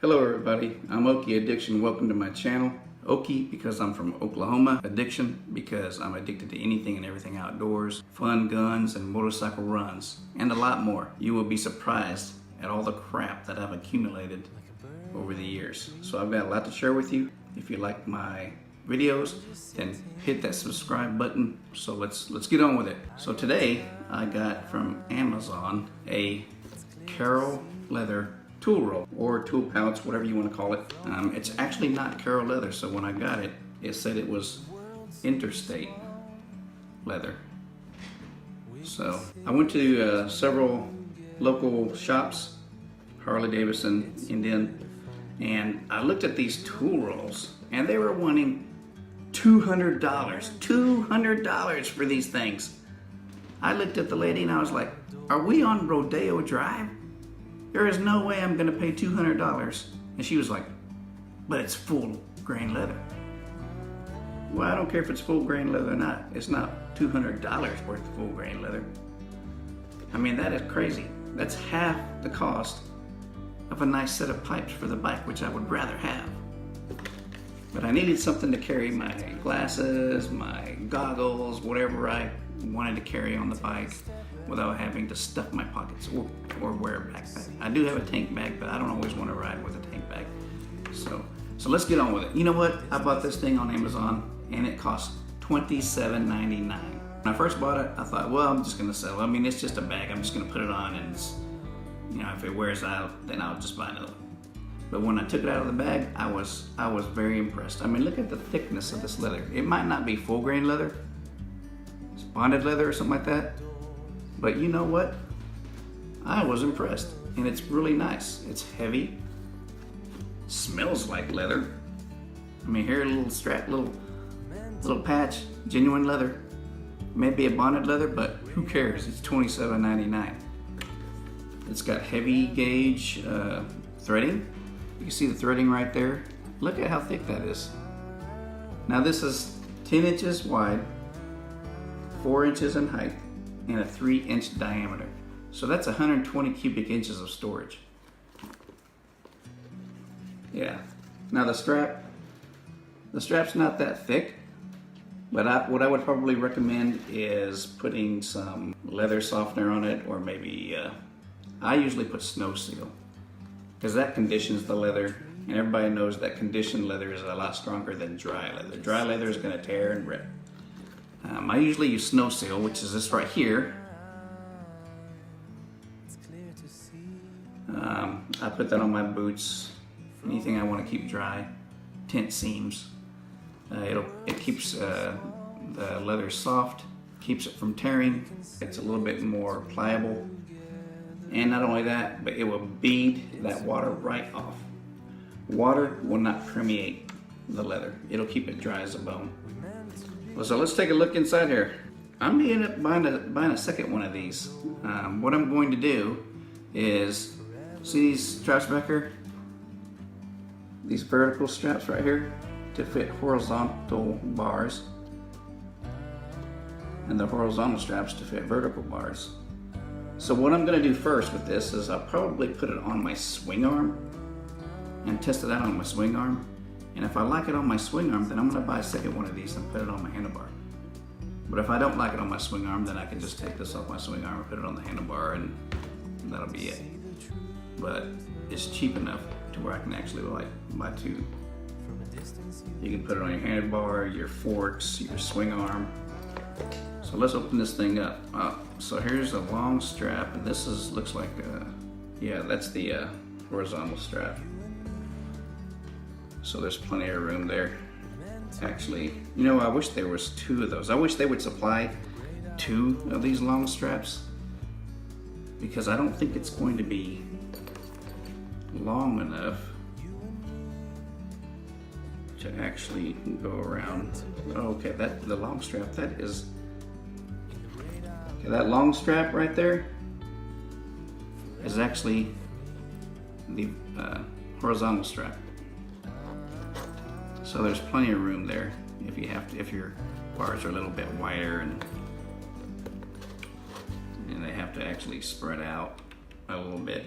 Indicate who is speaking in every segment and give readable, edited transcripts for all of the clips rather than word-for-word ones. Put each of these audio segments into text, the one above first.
Speaker 1: Hello everybody, I'm Okie Addiction. Welcome to my channel. Okie because I'm from Oklahoma. Addiction because I'm addicted to anything and everything outdoors. Fun, guns, and motorcycle runs. And a lot more. You will be surprised at all the crap that I've accumulated over the years. So I've got a lot to share with you. If you like my videos, then hit that subscribe button. So let's get on with it. So today I got from Amazon a Carroll leather tool roll or tool pouch, whatever you want to call it. It's actually not Carroll leather, so when I got it, it said it was interstate leather. So I went to several local shops, Harley Davidson, Indian, and I looked at these tool rolls and they were wanting $200 for these things. I looked at the lady and I was like, are we on Rodeo Drive? There is no way I'm gonna pay $200. And she was like, but it's full grain leather. Well, I don't care if it's full grain leather or not. It's not $200 worth of full grain leather. I mean, that is crazy. That's half the cost of a nice set of pipes for the bike, which I would rather have. But I needed something to carry my glasses, my goggles, whatever I wanted to carry on the bike without having to stuff my pockets or wear a backpack. I do have a tank bag, but I don't always want to ride with a tank bag. So let's get on with it. You know what? I bought this thing on Amazon and it cost $27.99. When I first bought it, I thought, well, I'm just gonna sell it. I mean, it's just a bag. I'm just gonna put it on and it's, you know, if it wears out, then I'll just buy another one. But when I took it out of the bag, I was very impressed. I mean, look at the thickness of this leather. It might not be full grain leather. It's bonded leather or something like that. But you know what? I was impressed, and it's really nice. It's heavy, smells like leather. I mean, here a little strap, little patch, genuine leather. Maybe a bonded leather, but who cares? It's $27.99. It's got heavy gauge threading. You can see the threading right there. Look at how thick that is. Now this is 10 inches wide, 4 inches in height, and a 3-inch diameter. So that's 120 cubic inches of storage. Yeah. Now the strap's not that thick, but what I would probably recommend is putting some leather softener on it, or maybe, I usually put Snow Seal, because that conditions the leather, and everybody knows that conditioned leather is a lot stronger than dry leather. Dry leather is gonna tear and rip. I usually use Snow Seal, which is this right here. I put that on my boots, anything I want to keep dry, tent seams. It keeps the leather soft, keeps it from tearing. It's a little bit more pliable, and not only that, but it will bead that water right off. Water will not permeate the leather. It'll keep it dry as a bone. So let's take a look inside here. I'm gonna end up buying a second one of these. What I'm going to do is, see these straps back here? These vertical straps right here to fit horizontal bars, and the horizontal straps to fit vertical bars. So what I'm gonna do first with this is I'll probably put it on my swing arm and test it out on my swing arm. And if I like it on my swing arm, then I'm gonna buy a second one of these and put it on my handlebar. But if I don't like it on my swing arm, then I can just take this off my swing arm and put it on the handlebar, and that'll be it. But it's cheap enough to where I can actually buy two. You can put it on your handlebar, your forks, your swing arm. So let's open this thing up. So here's a long strap, and this looks like, yeah, that's the horizontal strap. So there's plenty of room there. Actually, you know, I wish there was two of those. I wish they would supply two of these long straps, because I don't think it's going to be long enough to actually go around. Okay, the long strap, that long strap right there is actually the horizontal strap. So there's plenty of room there if your bars are a little bit wider and they have to actually spread out a little bit.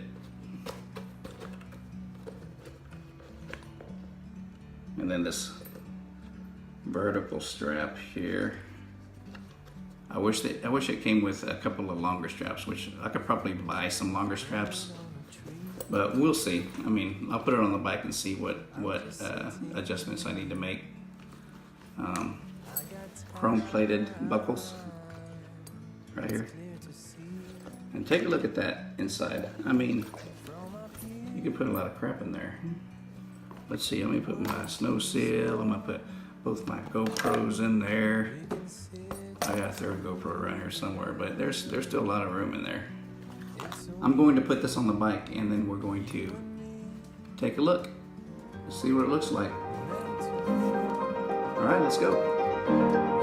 Speaker 1: And then this vertical strap here. I wish it came with a couple of longer straps, which I could probably buy some longer straps, but we'll see. I mean, I'll put it on the bike and see what adjustments I need to make. Chrome plated buckles right here. And take a look at that inside. I mean, you can put a lot of crap in there. Let's see, let me put my snow seal. I'm gonna put both my GoPros in there. I got a third GoPro around here somewhere, but there's still a lot of room in there. I'm going to put this on the bike and then we're going to take a look, see what it looks like. All right, let's go.